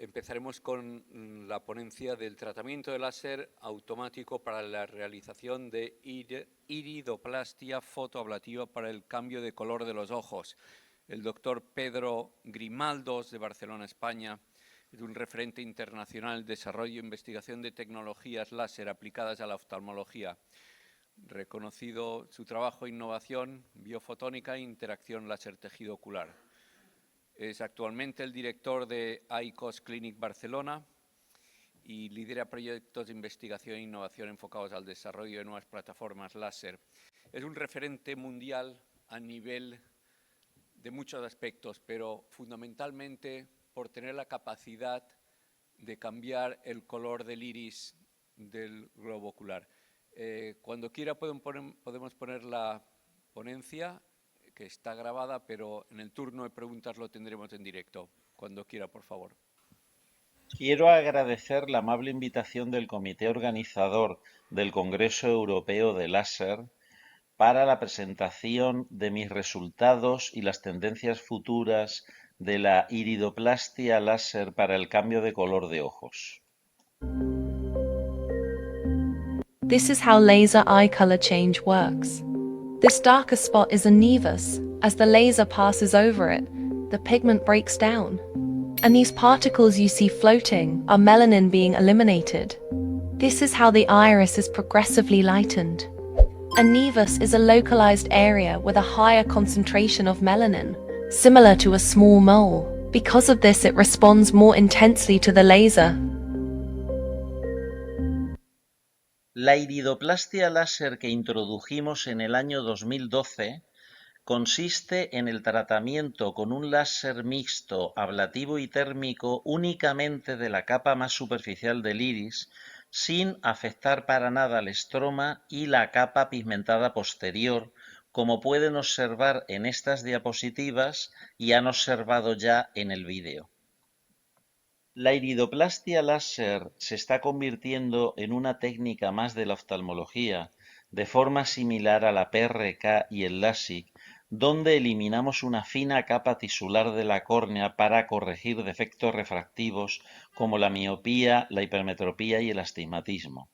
Empezaremos con la ponencia del tratamiento de láser automático para la realización de iridoplastia fotoablativa para el cambio de color de los ojos. El doctor Pedro Grimaldos, de Barcelona, España, es un referente internacional en desarrollo e investigación de tecnologías láser aplicadas a la oftalmología. Reconocido su trabajo e innovación biofotónica e interacción láser-tejido ocular. Es actualmente el director de ICOS Clinic Barcelona y lidera proyectos de investigación e innovación enfocados al desarrollo de nuevas plataformas láser. Es un referente mundial a nivel de muchos aspectos, pero fundamentalmente por tener la capacidad de cambiar el color del iris del globo ocular. Cuando quiera podemos poner la ponencia, que está grabada, pero en el turno de preguntas lo tendremos en directo. Cuando quiera, por favor. Quiero agradecer la amable invitación del comité organizador del Congreso Europeo de Láser para la presentación de mis resultados y las tendencias futuras de la iridoplastia láser para el cambio de color de ojos. This is how laser eye color change works. This darker spot is a nevus. As the laser passes over it, the pigment breaks down. And these particles you see floating are melanin being eliminated. This is how the iris is progressively lightened. A nevus is a localized area with a higher concentration of melanin, similar to a small mole. Because of this, it responds more intensely to the laser. La iridoplastia láser que introdujimos en el año 2012 consiste en el tratamiento con un láser mixto ablativo y térmico únicamente de la capa más superficial del iris, sin afectar para nada el estroma y la capa pigmentada posterior, como pueden observar en estas diapositivas y han observado ya en el vídeo. La iridoplastia láser se está convirtiendo en una técnica más de la oftalmología, de forma similar a la PRK y el LASIK, donde eliminamos una fina capa tisular de la córnea para corregir defectos refractivos como la miopía, la hipermetropía y el astigmatismo.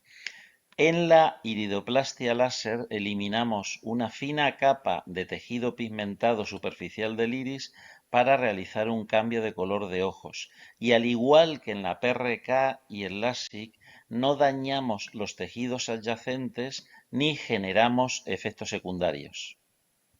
En la iridoplastia láser eliminamos una fina capa de tejido pigmentado superficial del iris para realizar un cambio de color de ojos, y al igual que en la PRK y el LASIK, no dañamos los tejidos adyacentes ni generamos efectos secundarios.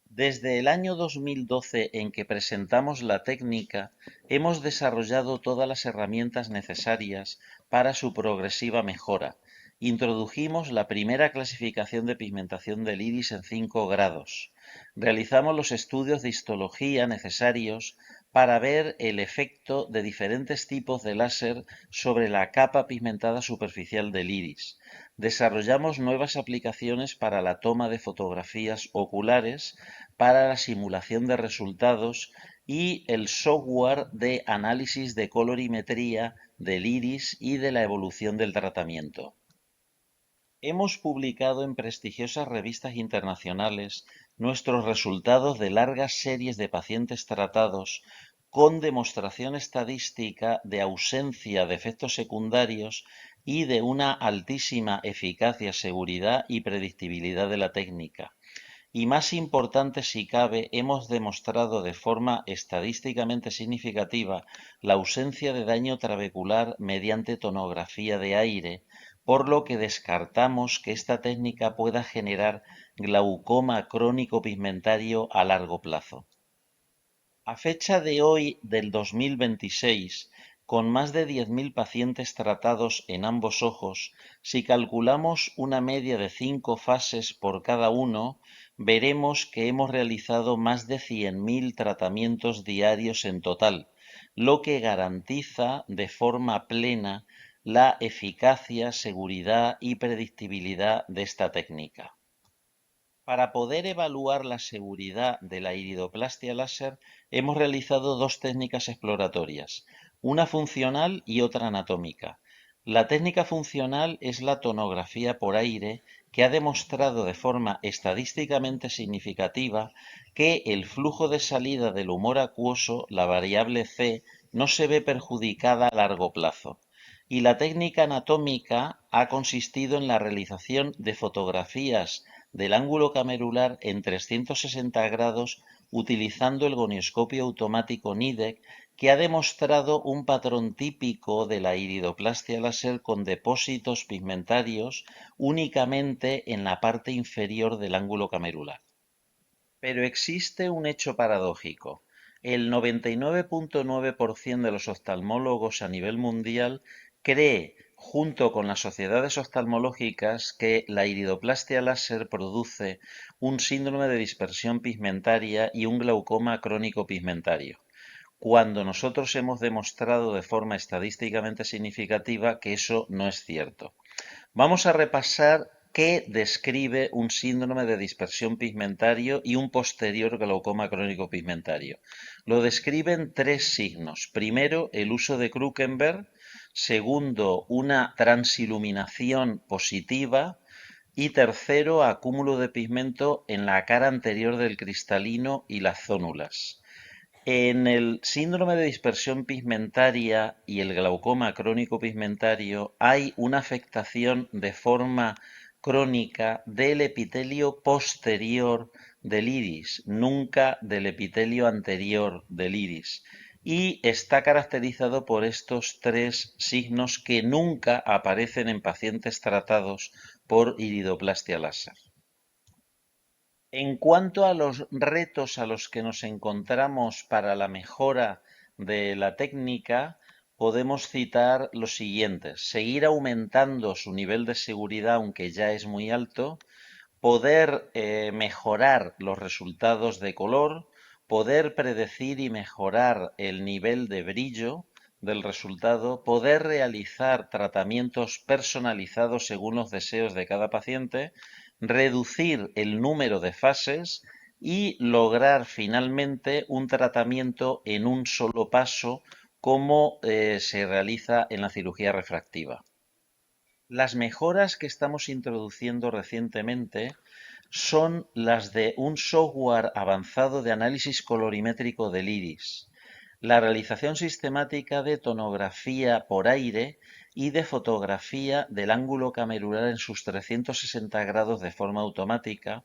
Desde el año 2012 en que presentamos la técnica, hemos desarrollado todas las herramientas necesarias para su progresiva mejora. Introdujimos la primera clasificación de pigmentación del iris en 5 grados. Realizamos los estudios de histología necesarios para ver el efecto de diferentes tipos de láser sobre la capa pigmentada superficial del iris. Desarrollamos nuevas aplicaciones para la toma de fotografías oculares, para la simulación de resultados y el software de análisis de colorimetría del iris y de la evolución del tratamiento. Hemos publicado en prestigiosas revistas internacionales nuestros resultados de largas series de pacientes tratados con demostración estadística de ausencia de efectos secundarios y de una altísima eficacia, seguridad y predictibilidad de la técnica. Y más importante si cabe, hemos demostrado de forma estadísticamente significativa la ausencia de daño trabecular mediante tomografía de aire, por lo que descartamos que esta técnica pueda generar glaucoma crónico pigmentario a largo plazo. A fecha de hoy del 2026, con más de 10.000 pacientes tratados en ambos ojos, si calculamos una media de 5 fases por cada uno, veremos que hemos realizado más de 100.000 tratamientos diarios en total, lo que garantiza de forma plena la eficacia, seguridad y predictibilidad de esta técnica. Para poder evaluar la seguridad de la iridoplastia láser, hemos realizado 2 técnicas exploratorias, una funcional y otra anatómica. La técnica funcional es la tomografía por aire, que ha demostrado de forma estadísticamente significativa que el flujo de salida del humor acuoso, la variable C, no se ve perjudicada a largo plazo. Y la técnica anatómica ha consistido en la realización de fotografías del ángulo camerular en 360 grados utilizando el gonioscopio automático NIDEC, que ha demostrado un patrón típico de la iridoplastia láser con depósitos pigmentarios únicamente en la parte inferior del ángulo camerular. Pero existe un hecho paradójico. El 99.9% de los oftalmólogos a nivel mundial cree, junto con las sociedades oftalmológicas, que la iridoplastia láser produce un síndrome de dispersión pigmentaria y un glaucoma crónico pigmentario, cuando nosotros hemos demostrado de forma estadísticamente significativa que eso no es cierto. Vamos a repasar qué describe un síndrome de dispersión pigmentario y un posterior glaucoma crónico pigmentario. Lo describen tres signos. Primero, el uso de Krukenberg. Segundo, una transiluminación positiva. Y tercero, acúmulo de pigmento en la cara anterior del cristalino y las zónulas. En el síndrome de dispersión pigmentaria y el glaucoma crónico pigmentario hay una afectación de forma crónica del epitelio posterior del iris, nunca del epitelio anterior del iris, y está caracterizado por estos tres signos que nunca aparecen en pacientes tratados por iridoplastia láser. En cuanto a los retos a los que nos encontramos para la mejora de la técnica, podemos citar los siguientes: seguir aumentando su nivel de seguridad, aunque ya es muy alto, poder mejorar los resultados de color, poder predecir y mejorar el nivel de brillo del resultado, poder realizar tratamientos personalizados según los deseos de cada paciente, reducir el número de fases y lograr finalmente un tratamiento en un solo paso como se realiza en la cirugía refractiva. Las mejoras que estamos introduciendo recientemente son las de un software avanzado de análisis colorimétrico del iris, la realización sistemática de tomografía por aire y de fotografía del ángulo camerular en sus 360 grados de forma automática,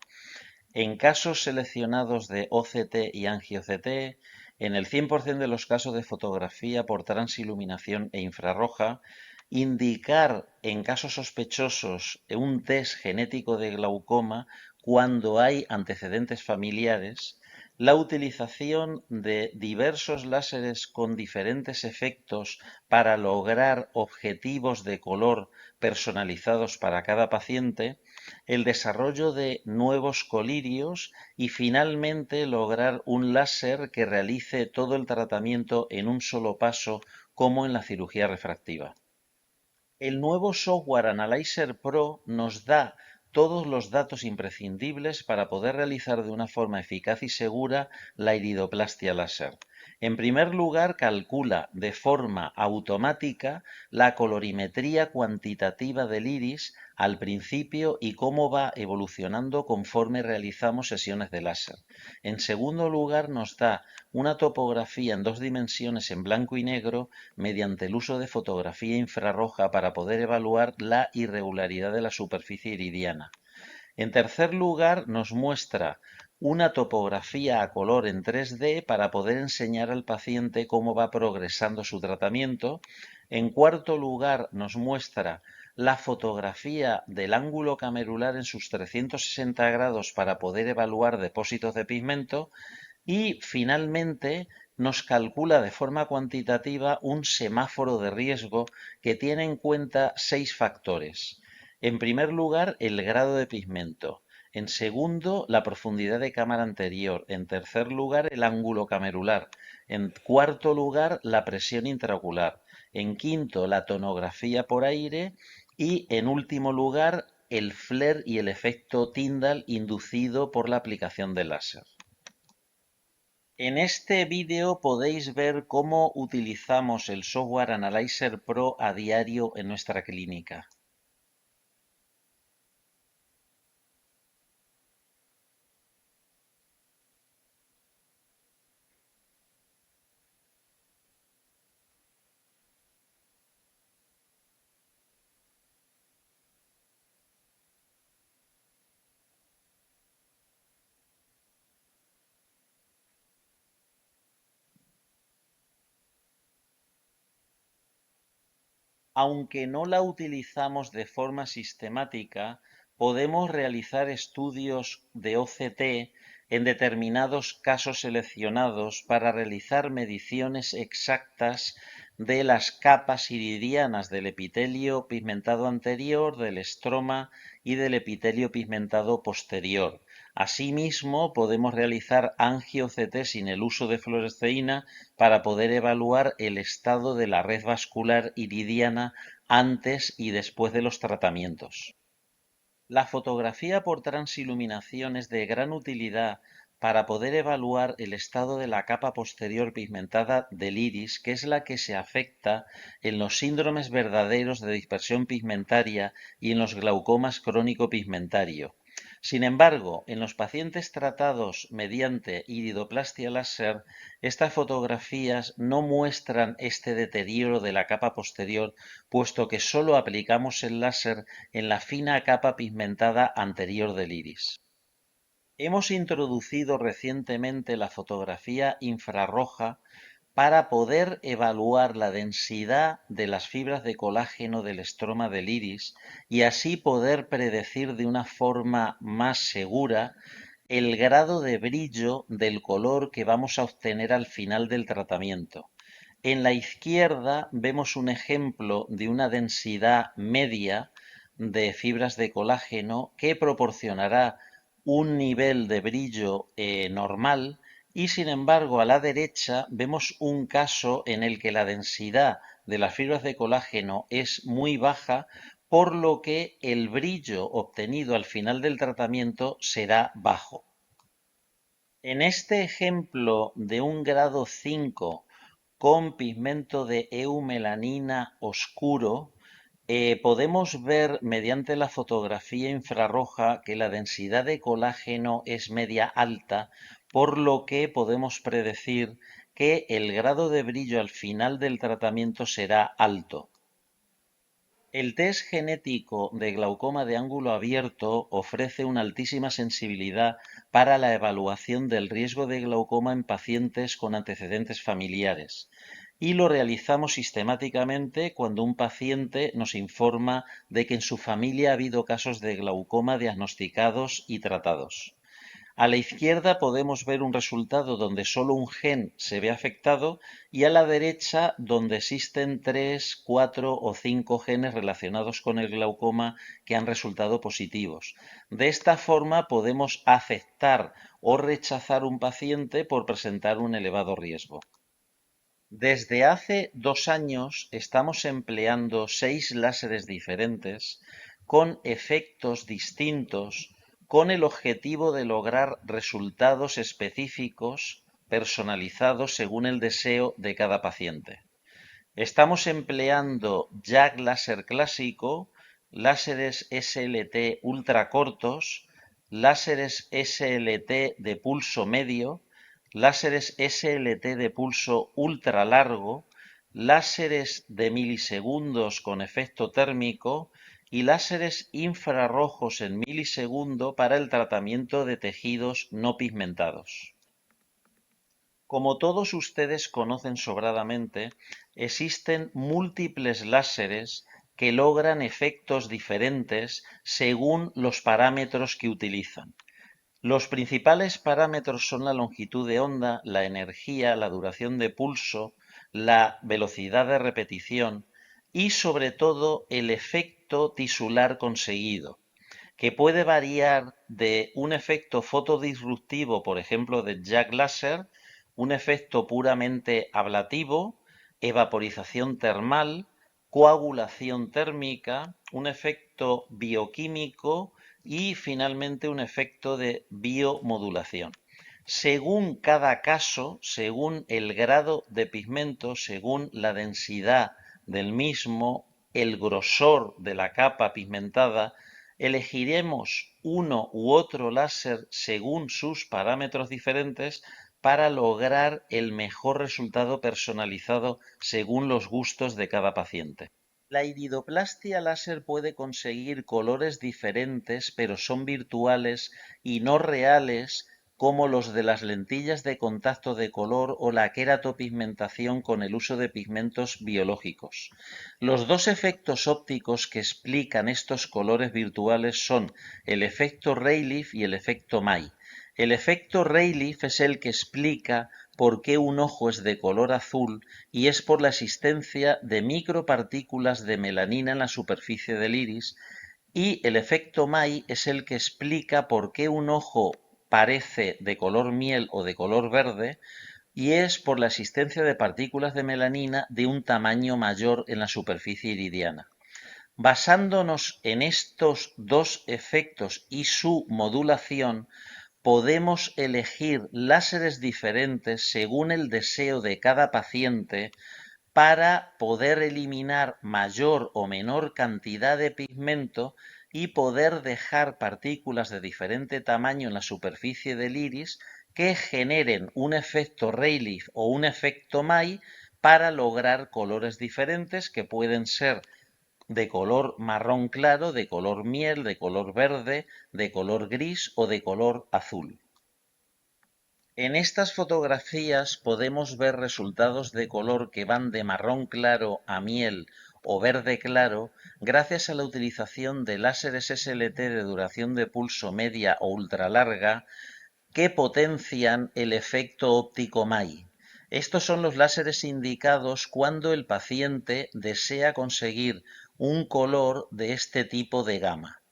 en casos seleccionados de OCT y angio-CT, en el 100% de los casos de fotografía por transiluminación e infrarroja, indicar en casos sospechosos un test genético de glaucoma cuando hay antecedentes familiares, la utilización de diversos láseres con diferentes efectos para lograr objetivos de color personalizados para cada paciente, el desarrollo de nuevos colirios y finalmente lograr un láser que realice todo el tratamiento en un solo paso como en la cirugía refractiva. El nuevo software Analyzer Pro nos da todos los datos imprescindibles para poder realizar de una forma eficaz y segura la iridoplastia láser. En primer lugar, calcula de forma automática la colorimetría cuantitativa del iris al principio y cómo va evolucionando conforme realizamos sesiones de láser. En segundo lugar, nos da una topografía en 2 dimensiones en blanco y negro mediante el uso de fotografía infrarroja para poder evaluar la irregularidad de la superficie iridiana. En tercer lugar, nos muestra una topografía a color en 3D para poder enseñar al paciente cómo va progresando su tratamiento. En cuarto lugar, nos muestra la fotografía del ángulo camerular en sus 360 grados para poder evaluar depósitos de pigmento. Y finalmente nos calcula de forma cuantitativa un semáforo de riesgo que tiene en cuenta 6 factores. En primer lugar, el grado de pigmento. En segundo, la profundidad de cámara anterior. En tercer lugar, el ángulo camerular. En cuarto lugar, la presión intraocular. En quinto, la tomografía por aire. Y en último lugar, el flare y el efecto Tyndall inducido por la aplicación de láser. En este vídeo podéis ver cómo utilizamos el software Analyzer Pro a diario en nuestra clínica. Aunque no la utilizamos de forma sistemática, podemos realizar estudios de OCT en determinados casos seleccionados para realizar mediciones exactas de las capas iridianas del epitelio pigmentado anterior, del estroma y del epitelio pigmentado posterior. Asimismo, podemos realizar angio-OCT sin el uso de fluoresceína para poder evaluar el estado de la red vascular iridiana antes y después de los tratamientos. La fotografía por transiluminación es de gran utilidad para poder evaluar el estado de la capa posterior pigmentada del iris, que es la que se afecta en los síndromes verdaderos de dispersión pigmentaria y en los glaucomas crónico pigmentario. Sin embargo, en los pacientes tratados mediante iridoplastia láser, estas fotografías no muestran este deterioro de la capa posterior, puesto que solo aplicamos el láser en la fina capa pigmentada anterior del iris. Hemos introducido recientemente la fotografía infrarroja para poder evaluar la densidad de las fibras de colágeno del estroma del iris y así poder predecir de una forma más segura el grado de brillo del color que vamos a obtener al final del tratamiento. En la izquierda vemos un ejemplo de una densidad media de fibras de colágeno que proporcionará un nivel de brillo normal, y sin embargo a la derecha vemos un caso en el que la densidad de las fibras de colágeno es muy baja, por lo que el brillo obtenido al final del tratamiento será bajo. En este ejemplo de un grado 5 con pigmento de eumelanina oscuro, podemos ver mediante la fotografía infrarroja que la densidad de colágeno es media alta, por lo que podemos predecir que el grado de brillo al final del tratamiento será alto. El test genético de glaucoma de ángulo abierto ofrece una altísima sensibilidad para la evaluación del riesgo de glaucoma en pacientes con antecedentes familiares, y lo realizamos sistemáticamente cuando un paciente nos informa de que en su familia ha habido casos de glaucoma diagnosticados y tratados. A la izquierda podemos ver un resultado donde solo un gen se ve afectado, y a la derecha donde existen 3, 4 o 5 genes relacionados con el glaucoma que han resultado positivos. De esta forma podemos aceptar o rechazar un paciente por presentar un elevado riesgo. Desde hace 2 años estamos empleando 6 láseres diferentes con efectos distintos, con el objetivo de lograr resultados específicos personalizados según el deseo de cada paciente. Estamos empleando JAG láser clásico, láseres SLT ultracortos, láseres SLT de pulso medio, láseres SLT de pulso ultra largo, láseres de milisegundos con efecto térmico y láseres infrarrojos en milisegundo para el tratamiento de tejidos no pigmentados. Como todos ustedes conocen sobradamente, existen múltiples láseres que logran efectos diferentes según los parámetros que utilizan. Los principales parámetros son la longitud de onda, la energía, la duración de pulso, la velocidad de repetición y sobre todo el efecto tisular conseguido, que puede variar de un efecto fotodisruptivo, por ejemplo de JAG láser, un efecto puramente ablativo, evaporización termal, coagulación térmica, un efecto bioquímico y finalmente un efecto de biomodulación. Según cada caso, según el grado de pigmento, según la densidad del mismo, el grosor de la capa pigmentada, elegiremos uno u otro láser según sus parámetros diferentes para lograr el mejor resultado personalizado según los gustos de cada paciente. La iridoplastia láser puede conseguir colores diferentes, pero son virtuales y no reales como los de las lentillas de contacto de color o la queratopigmentación con el uso de pigmentos biológicos. Los dos efectos ópticos que explican estos colores virtuales son el efecto Rayleigh y el efecto May. El efecto Rayleigh es el que explica por qué un ojo es de color azul y es por la existencia de micropartículas de melanina en la superficie del iris, y el efecto May es el que explica por qué un ojo parece de color miel o de color verde, y es por la existencia de partículas de melanina de un tamaño mayor en la superficie iridiana. Basándonos en estos dos efectos y su modulación, podemos elegir láseres diferentes según el deseo de cada paciente para poder eliminar mayor o menor cantidad de pigmento y poder dejar partículas de diferente tamaño en la superficie del iris que generen un efecto Rayleigh o un efecto May para lograr colores diferentes que pueden ser de color marrón claro, de color miel, de color verde, de color gris o de color azul. En estas fotografías podemos ver resultados de color que van de marrón claro a miel o verde claro gracias a la utilización de láseres SLT de duración de pulso media o ultralarga que potencian el efecto óptico May. Estos son los láseres indicados cuando el paciente desea conseguir un color de este tipo de gama.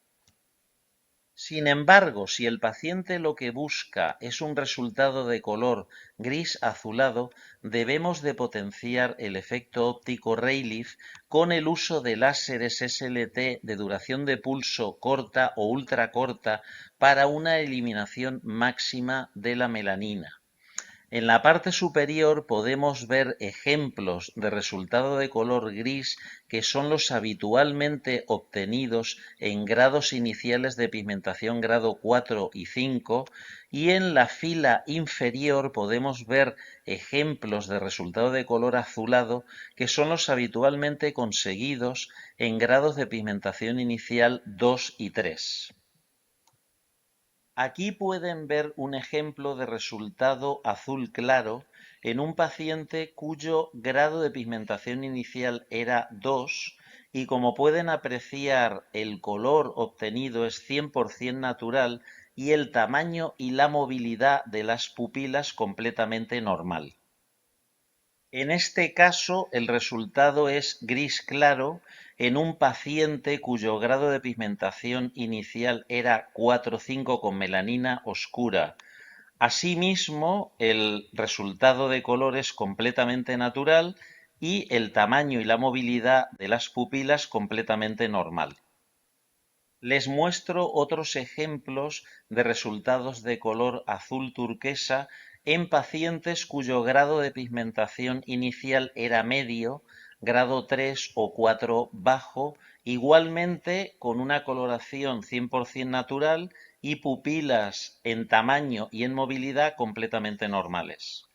Sin embargo, si el paciente lo que busca es un resultado de color gris azulado, debemos de potenciar el efecto óptico Rayleigh con el uso de láseres SLT de duración de pulso corta o ultracorta para una eliminación máxima de la melanina. En la parte superior podemos ver ejemplos de resultado de color gris que son los habitualmente obtenidos en grados iniciales de pigmentación grado 4 y 5, y en la fila inferior podemos ver ejemplos de resultado de color azulado que son los habitualmente conseguidos en grados de pigmentación inicial 2 y 3. Aquí pueden ver un ejemplo de resultado azul claro en un paciente cuyo grado de pigmentación inicial era 2 y, como pueden apreciar, el color obtenido es 100% natural y el tamaño y la movilidad de las pupilas completamente normal. En este caso, el resultado es gris claro en un paciente cuyo grado de pigmentación inicial era 4,5 con melanina oscura. Asimismo, el resultado de color es completamente natural y el tamaño y la movilidad de las pupilas completamente normal. Les muestro otros ejemplos de resultados de color azul turquesa en pacientes cuyo grado de pigmentación inicial era medio, grado 3 o 4 bajo, igualmente con una coloración 100% natural y pupilas en tamaño y en movilidad completamente normales.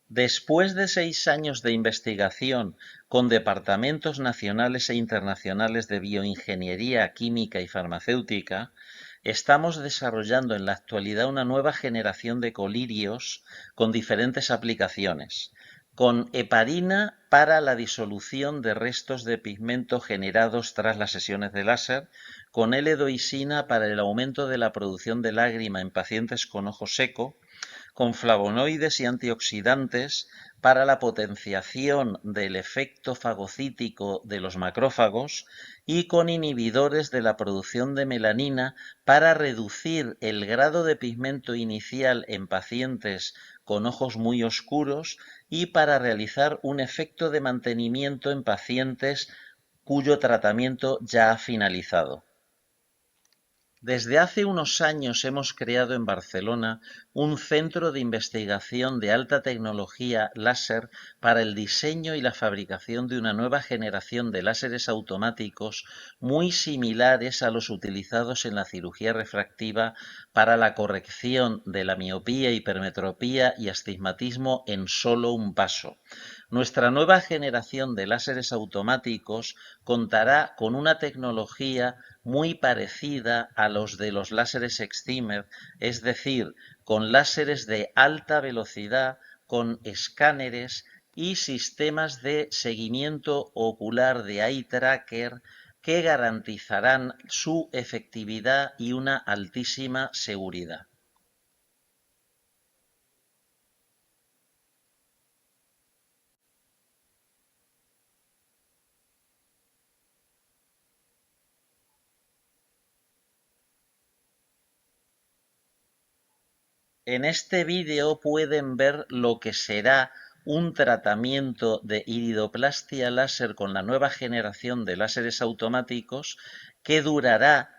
Después de 6 años de investigación con departamentos nacionales e internacionales de bioingeniería, química y farmacéutica, estamos desarrollando en la actualidad una nueva generación de colirios con diferentes aplicaciones, con heparina para la disolución de restos de pigmento generados tras las sesiones de láser, con L-doisina para el aumento de la producción de lágrima en pacientes con ojo seco, con flavonoides y antioxidantes para la potenciación del efecto fagocítico de los macrófagos y con inhibidores de la producción de melanina para reducir el grado de pigmento inicial en pacientes con ojos muy oscuros y para realizar un efecto de mantenimiento en pacientes cuyo tratamiento ya ha finalizado. Desde hace unos años hemos creado en Barcelona un centro de investigación de alta tecnología láser para el diseño y la fabricación de una nueva generación de láseres automáticos muy similares a los utilizados en la cirugía refractiva para la corrección de la miopía, hipermetropía y astigmatismo en solo un paso. Nuestra nueva generación de láseres automáticos contará con una tecnología muy parecida a los de los láseres excimer, es decir, con láseres de alta velocidad, con escáneres y sistemas de seguimiento ocular de eye tracker que garantizarán su efectividad y una altísima seguridad. En este vídeo pueden ver lo que será un tratamiento de iridoplastia láser con la nueva generación de láseres automáticos que durará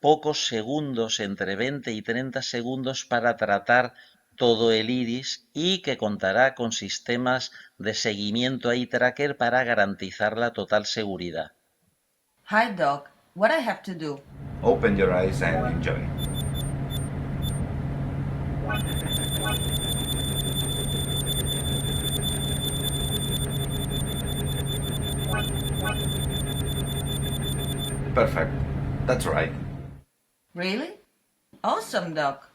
pocos segundos, entre 20 y 30 segundos, para tratar todo el iris y que contará con sistemas de seguimiento eye tracker para garantizar la total seguridad. Hi, Doc. What I have to do? Open your eyes and enjoy. Perfect. That's right. Really? Awesome, Doc.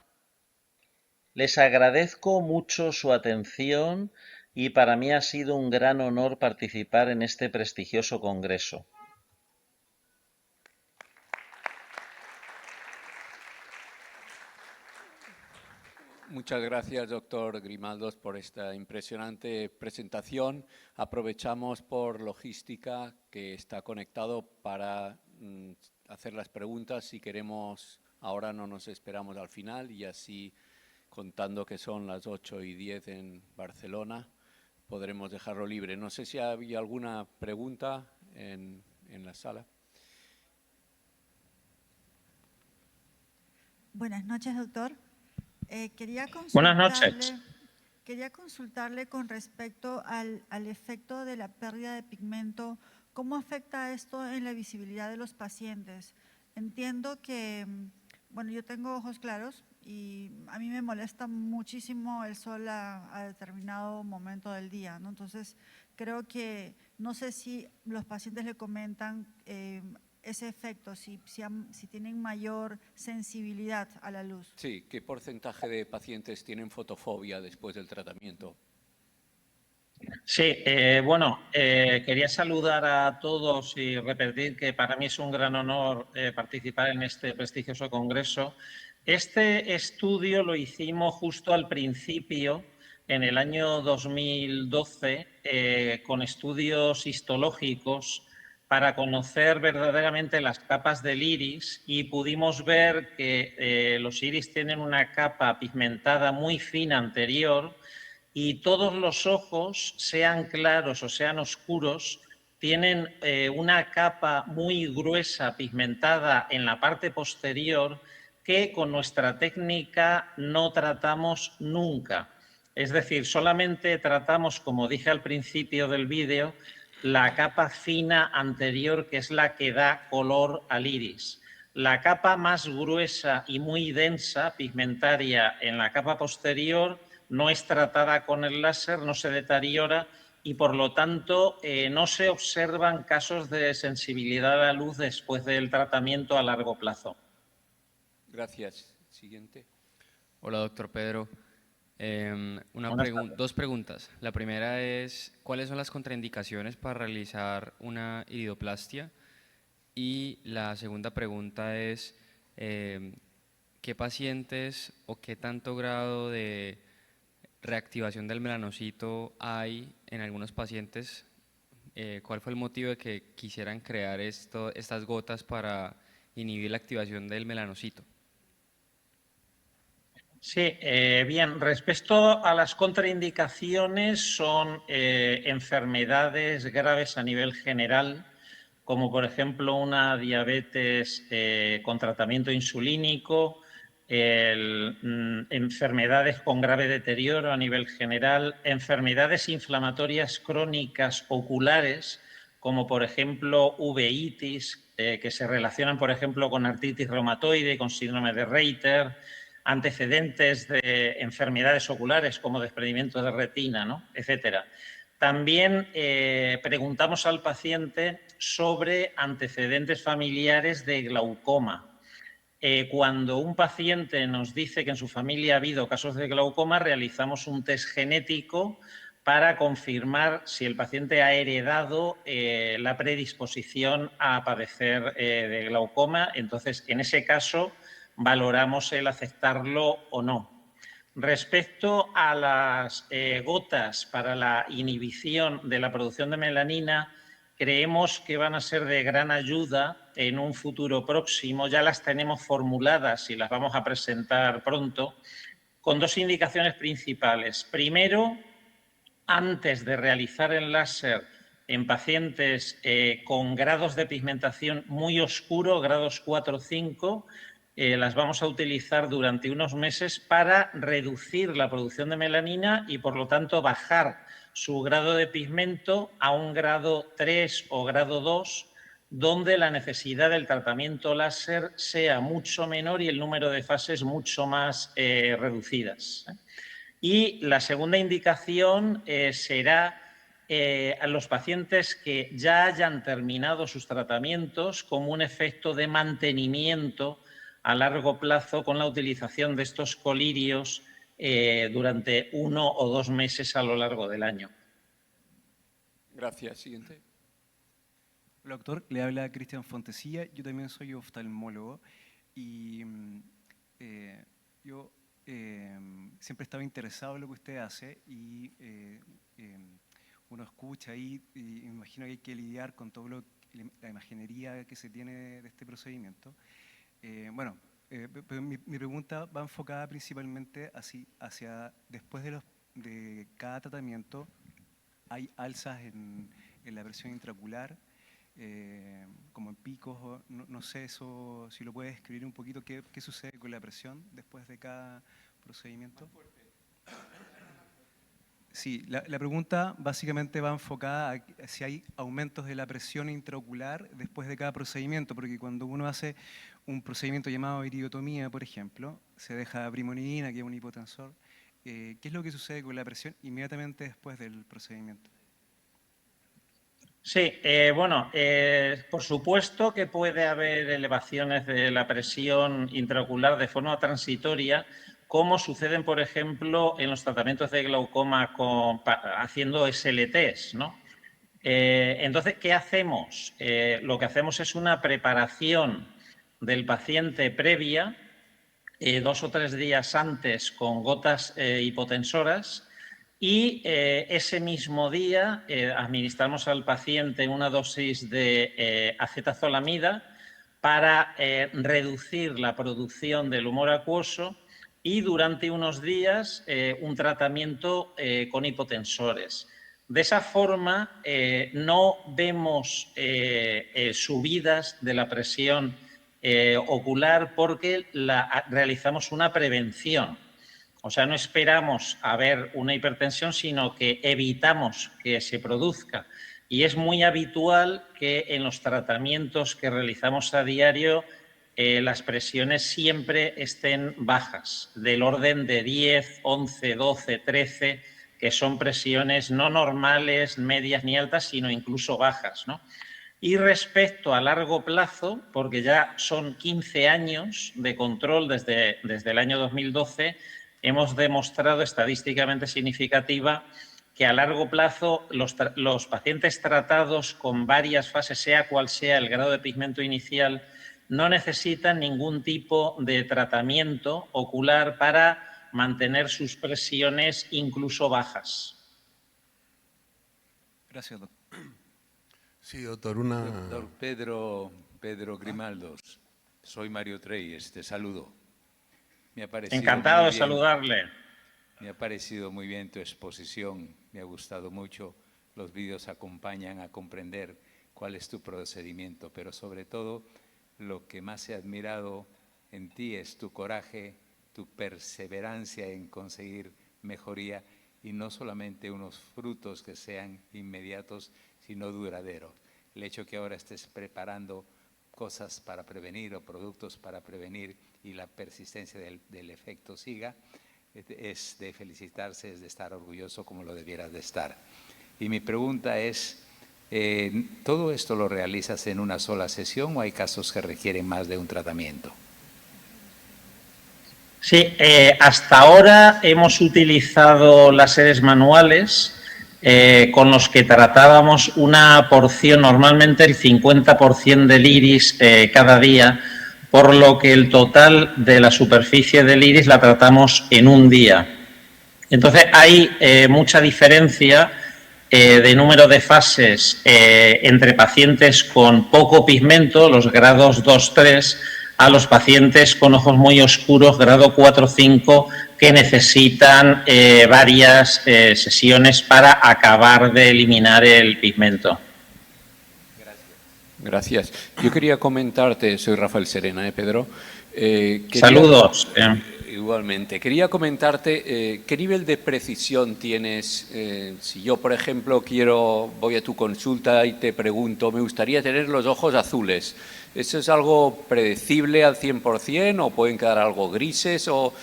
Les agradezco mucho su atención y para mí ha sido un gran honor participar en este prestigioso congreso. Muchas gracias, doctor Grimaldos, por esta impresionante presentación. Aprovechamos por logística que está conectado para hacer las preguntas. Si queremos, ahora no nos esperamos al final y así, contando que son las 8:10 en Barcelona, podremos dejarlo libre. No sé si había alguna pregunta en la sala. Buenas noches, doctor. Buenas noches. Quería consultarle con respecto al efecto de la pérdida de pigmento. ¿Cómo afecta esto en la visibilidad de los pacientes? Entiendo que, bueno, yo tengo ojos claros y a mí me molesta muchísimo el sol a determinado momento del día, ¿no? Entonces, creo que, no sé si los pacientes le comentan ese efecto, si tienen mayor sensibilidad a la luz. Sí, ¿qué porcentaje de pacientes tienen fotofobia después del tratamiento? Sí, bueno, quería saludar a todos y repetir que para mí es un gran honor participar en este prestigioso congreso. Este estudio lo hicimos justo al principio, en el año 2012, con estudios histológicos para conocer verdaderamente las capas del iris y pudimos ver que los iris tienen una capa pigmentada muy fina anterior y todos los ojos, sean claros o sean oscuros, tienen una capa muy gruesa pigmentada en la parte posterior que con nuestra técnica no tratamos nunca. Es decir, solamente tratamos, como dije al principio del vídeo, la capa fina anterior, que es la que da color al iris. La capa más gruesa y muy densa, pigmentaria, en la capa posterior, no es tratada con el láser, no se deteriora y, por lo tanto, no se observan casos de sensibilidad a la luz después del tratamiento a largo plazo. Gracias. Siguiente. Hola, doctor Pedro. Dos preguntas. La primera es, ¿cuáles son las contraindicaciones para realizar una iridoplastia? Y la segunda pregunta es, ¿qué pacientes o qué tanto grado de reactivación del melanocito hay en algunos pacientes? ¿Cuál fue el motivo de que quisieran crear estas gotas para inhibir la activación del melanocito? Sí, bien, respecto a las contraindicaciones son enfermedades graves a nivel general, como por ejemplo una diabetes con tratamiento insulínico, enfermedades con grave deterioro a nivel general, enfermedades inflamatorias crónicas oculares, como por ejemplo uveitis, que se relacionan por ejemplo con artritis reumatoide, con síndrome de Reiter, antecedentes de enfermedades oculares como desprendimiento de retina, ¿no?, etcétera. También preguntamos al paciente sobre antecedentes familiares de glaucoma. Cuando un paciente nos dice que en su familia ha habido casos de glaucoma, realizamos un test genético para confirmar si el paciente ha heredado la predisposición a padecer de glaucoma. Entonces, en ese caso, valoramos el aceptarlo o no. Respecto a las gotas para la inhibición de la producción de melanina, creemos que van a ser de gran ayuda en un futuro próximo. Ya las tenemos formuladas y las vamos a presentar pronto, con dos indicaciones principales. Primero, antes de realizar el láser en pacientes con grados de pigmentación muy oscuros, grados 4 o 5, las vamos a utilizar durante unos meses para reducir la producción de melanina y, por lo tanto, bajar su grado de pigmento a un grado 3 o grado 2, donde la necesidad del tratamiento láser sea mucho menor y el número de fases mucho más reducidas. Y la segunda indicación será a los pacientes que ya hayan terminado sus tratamientos como un efecto de mantenimiento a largo plazo con la utilización de estos colirios durante 1 o 2 meses a lo largo del año. Gracias. Siguiente. Hola, doctor. Le habla Cristian Fontecilla. Yo también soy oftalmólogo y yo siempre he estado interesado en lo que usted hace y uno escucha ahí y me imagino que hay que lidiar con todo la imaginería que se tiene de este procedimiento. Mi pregunta va enfocada principalmente hacia después de cada tratamiento. ¿Hay alzas en la presión intraocular, como en picos? No sé eso, si lo puede describir un poquito, ¿qué sucede con la presión después de cada procedimiento? Sí, la pregunta básicamente va enfocada a si hay aumentos de la presión intraocular después de cada procedimiento, porque cuando uno hace un procedimiento llamado iridotomía, por ejemplo, se deja brimonidina, que es un hipotensor. ¿Qué es lo que sucede con la presión inmediatamente después del procedimiento? Sí, por supuesto que puede haber elevaciones de la presión intraocular de forma transitoria, como suceden, por ejemplo, en los tratamientos de glaucoma haciendo SLTs, ¿no? Entonces, ¿qué hacemos? Lo que hacemos es una preparación del paciente previa, 2 o 3 días antes, con gotas hipotensoras, y ese mismo día administramos al paciente una dosis de acetazolamida para reducir la producción del humor acuoso y durante unos días un tratamiento con hipotensores. De esa forma no vemos subidas de la presión ocular porque realizamos una prevención. O sea, no esperamos a ver una hipertensión, sino que evitamos que se produzca. Y es muy habitual que en los tratamientos que realizamos a diario las presiones siempre estén bajas, del orden de 10, 11, 12, 13, que son presiones no normales, medias ni altas, sino incluso bajas, ¿no? Y respecto a largo plazo, porque ya son 15 años de control desde el año 2012, hemos demostrado estadísticamente significativa que a largo plazo los pacientes tratados con varias fases, sea cual sea el grado de pigmento inicial, no necesitan ningún tipo de tratamiento ocular para mantener sus presiones incluso bajas. Gracias, doctor. Sí, doctor, Doctor Pedro Grimaldos, soy Mario Treyes, te saludo. Me ha parecido Encantado de saludarle. Me ha parecido muy bien tu exposición, me ha gustado mucho. Los vídeos acompañan a comprender cuál es tu procedimiento, pero sobre todo lo que más he admirado en ti es tu coraje, tu perseverancia en conseguir mejoría y no solamente unos frutos que sean inmediatos, sino duraderos. El hecho que ahora estés preparando cosas para prevenir o productos para prevenir y la persistencia del efecto siga, es de felicitarse, es de estar orgulloso como lo debieras de estar. Y mi pregunta es, ¿todo esto lo realizas en una sola sesión o hay casos que requieren más de un tratamiento? Sí, hasta ahora hemos utilizado láseres manuales con los que tratábamos una porción, normalmente el 50% del iris cada día, por lo que el total de la superficie del iris la tratamos en un día. Entonces hay mucha diferencia de número de fases entre pacientes con poco pigmento, los grados 2-3, a los pacientes con ojos muy oscuros, grado 4-5, que necesitan varias sesiones para acabar de eliminar el pigmento. Gracias. Yo quería comentarte, soy Rafael Serena, Pedro. Saludos. Igualmente. Quería comentarte qué nivel de precisión tienes. Si yo, por ejemplo, voy a tu consulta y te pregunto, me gustaría tener los ojos azules. ¿Eso es algo predecible al 100% o pueden quedar algo grises o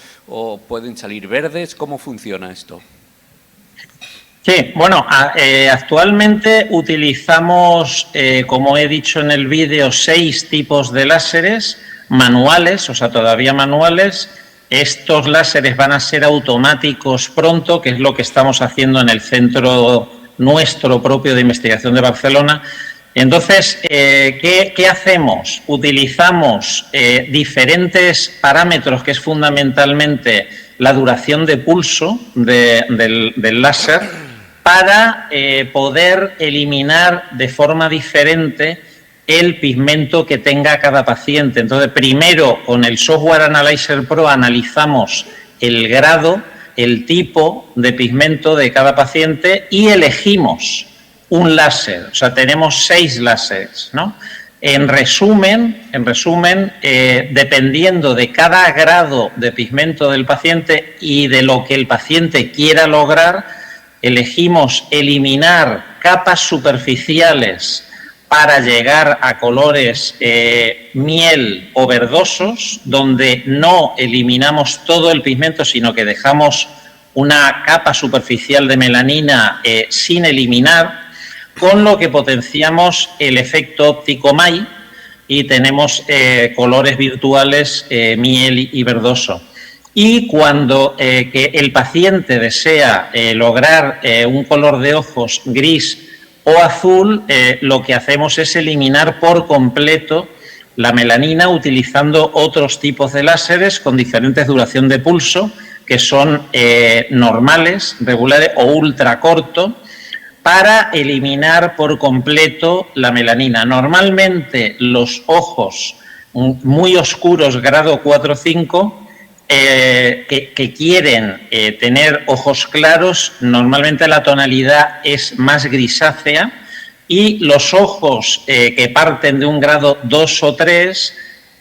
pueden salir verdes? ¿Cómo funciona esto? Sí, bueno, actualmente utilizamos, como he dicho en el vídeo, 6 tipos de láseres manuales, o sea, todavía manuales. Estos láseres van a ser automáticos pronto, que es lo que estamos haciendo en el centro nuestro propio de investigación de Barcelona. Entonces, ¿qué hacemos? Utilizamos diferentes parámetros, que es fundamentalmente la duración de pulso del láser, para poder eliminar de forma diferente el pigmento que tenga cada paciente. Entonces, primero, con el Software Analyzer Pro analizamos el grado, el tipo de pigmento de cada paciente y elegimos un láser. O sea, tenemos 6 láseres, ¿no? En resumen, dependiendo de cada grado de pigmento del paciente y de lo que el paciente quiera lograr, elegimos eliminar capas superficiales para llegar a colores miel o verdosos, donde no eliminamos todo el pigmento, sino que dejamos una capa superficial de melanina sin eliminar, con lo que potenciamos el efecto óptico MAI y tenemos colores virtuales miel y verdoso. Y cuando que el paciente desea lograr un color de ojos gris o azul, lo que hacemos es eliminar por completo la melanina utilizando otros tipos de láseres con diferentes duración de pulso, que son normales, regulares o ultracorto, para eliminar por completo la melanina. Normalmente los ojos muy oscuros, grado 4-5, que quieren tener ojos claros, normalmente la tonalidad es más grisácea, y los ojos que parten de un grado 2 o 3,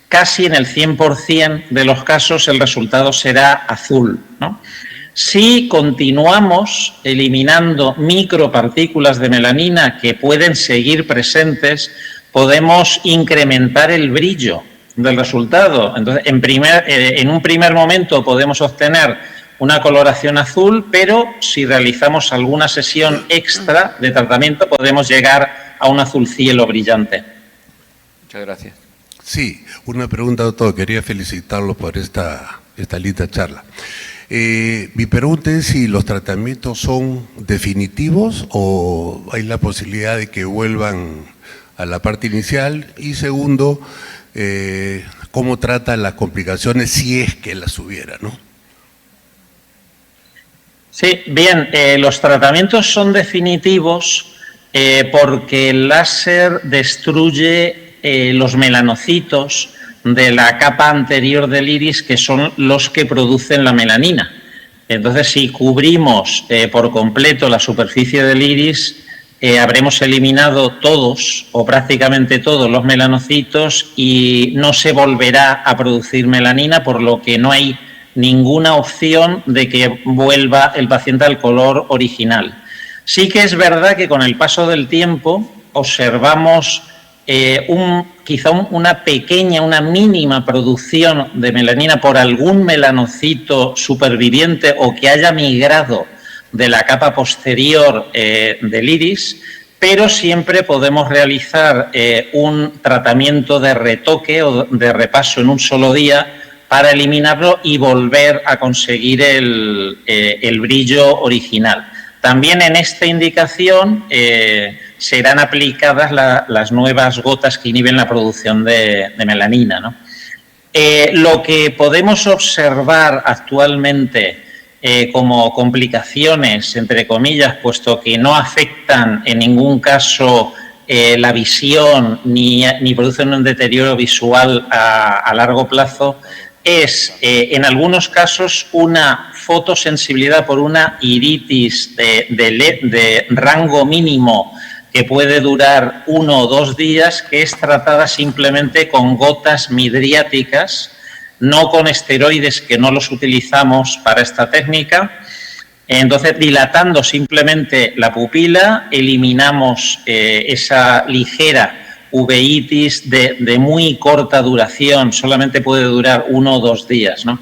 casi en el 100% de los casos el resultado será azul, ¿no? Si continuamos eliminando micropartículas de melanina que pueden seguir presentes, podemos incrementar el brillo del resultado. Entonces, en un primer momento podemos obtener una coloración azul, pero si realizamos alguna sesión extra de tratamiento podemos llegar a un azul cielo brillante. Muchas gracias. Sí, una pregunta, doctor. Quería felicitarlo por esta linda charla. Mi pregunta es si los tratamientos son definitivos o hay la posibilidad de que vuelvan a la parte inicial. Y segundo, ¿cómo tratan las complicaciones si es que las hubiera, no? Sí, bien, los tratamientos son definitivos porque el láser destruye los melanocitos de la capa anterior del iris, que son los que producen la melanina. Entonces, si cubrimos por completo la superficie del iris, habremos eliminado todos o prácticamente todos los melanocitos y no se volverá a producir melanina, por lo que no hay ninguna opción de que vuelva el paciente al color original. Sí que es verdad que con el paso del tiempo observamos quizá una pequeña, una mínima producción de melanina por algún melanocito superviviente o que haya migrado de la capa posterior del iris, pero siempre podemos realizar un tratamiento de retoque o de repaso en un solo día para eliminarlo y volver a conseguir el brillo original. También en esta indicación serán aplicadas las nuevas gotas que inhiben la producción de melanina, ¿no? Lo que podemos observar actualmente como complicaciones, entre comillas, puesto que no afectan en ningún caso la visión ni producen un deterioro visual a largo plazo, es en algunos casos una fotosensibilidad por una iritis de rango mínimo que puede durar 1 o 2 días, que es tratada simplemente con gotas midriáticas, no con esteroides, que no los utilizamos para esta técnica. Entonces, dilatando simplemente la pupila, eliminamos esa ligera uveitis de muy corta duración, solamente puede durar 1 o 2 días, ¿no?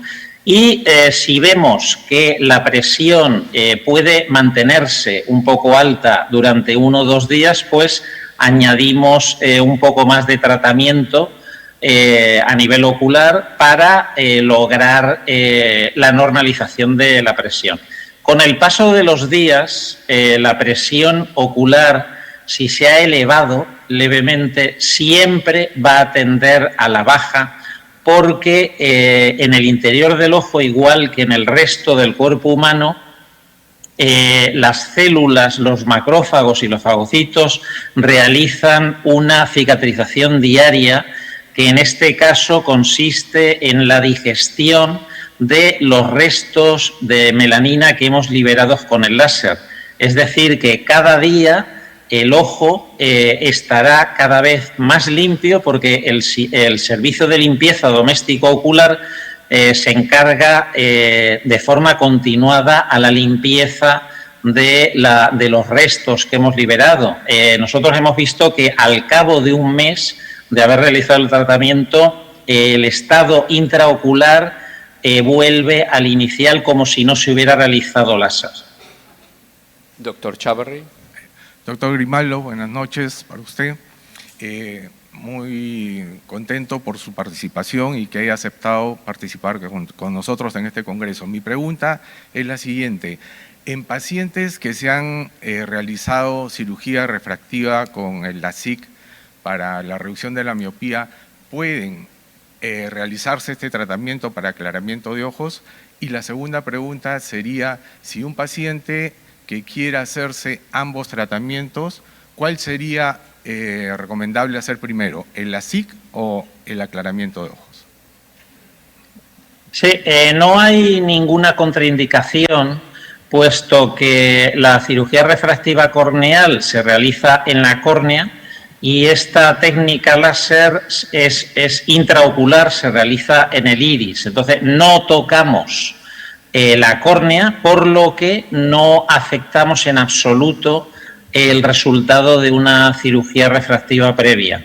Y si vemos que la presión puede mantenerse un poco alta durante 1 o 2 días, pues añadimos un poco más de tratamiento a nivel ocular para lograr la normalización de la presión. Con el paso de los días, la presión ocular, si se ha elevado levemente, siempre va a tender a la baja, porque en el interior del ojo, igual que en el resto del cuerpo humano, las células, los macrófagos y los fagocitos realizan una cicatrización diaria, que en este caso consiste en la digestión de los restos de melanina que hemos liberado con el láser. Es decir, que cada día el ojo estará cada vez más limpio, porque el servicio de limpieza doméstico ocular se encarga de forma continuada a la limpieza de los restos que hemos liberado. Nosotros hemos visto que al cabo de 1 mes de haber realizado el tratamiento, el estado intraocular vuelve al inicial, como si no se hubiera realizado láser. Doctor Chávarri. Doctor Grimaldo, buenas noches para usted. Muy contento por su participación y que haya aceptado participar con nosotros en este congreso. Mi pregunta es la siguiente. En pacientes que se han realizado cirugía refractiva con el LASIK para la reducción de la miopía, ¿pueden realizarse este tratamiento para aclaramiento de ojos? Y la segunda pregunta sería, si un paciente que quiera hacerse ambos tratamientos, ¿cuál sería recomendable hacer primero, el LASIK o el aclaramiento de ojos? Sí, no hay ninguna contraindicación, puesto que la cirugía refractiva corneal se realiza en la córnea y esta técnica láser es intraocular, se realiza en el iris. Entonces, no tocamos la córnea, por lo que no afectamos en absoluto el resultado de una cirugía refractiva previa.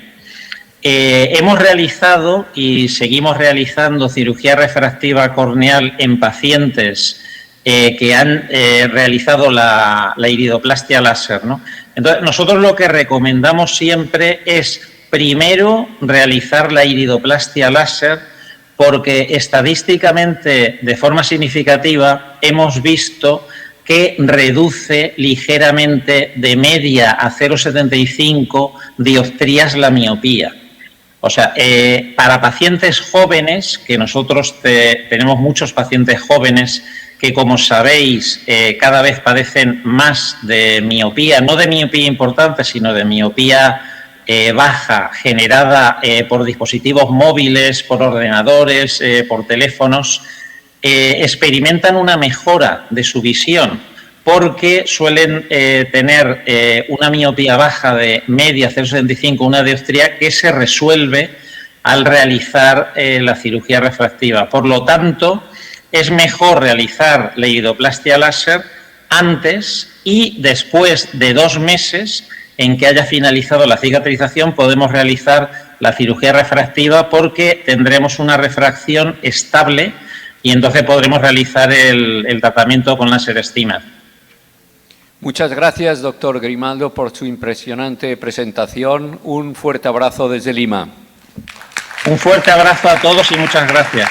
Hemos realizado y seguimos realizando cirugía refractiva corneal en pacientes que han realizado la iridoplastia láser, ¿no? Entonces, nosotros lo que recomendamos siempre es primero realizar la iridoplastia láser, porque estadísticamente, de forma significativa, hemos visto que reduce ligeramente de media a 0,75 dioptrías la miopía. O sea, para pacientes jóvenes, que nosotros tenemos muchos pacientes jóvenes que, como sabéis, cada vez padecen más de miopía, no de miopía importante, sino de miopía baja, generada por dispositivos móviles, por ordenadores, por teléfonos, experimentan una mejora de su visión, porque suelen tener una miopía baja de media 0,75, una dioptría, que se resuelve al realizar la cirugía refractiva. Por lo tanto, es mejor realizar la iridoplastia láser antes, y después de 2 meses en que haya finalizado la cicatrización podemos realizar la cirugía refractiva, porque tendremos una refracción estable y entonces podremos realizar el tratamiento con láser Stimer. Muchas gracias, doctor Grimaldo, por su impresionante presentación. Un fuerte abrazo desde Lima. Un fuerte abrazo a todos y muchas gracias.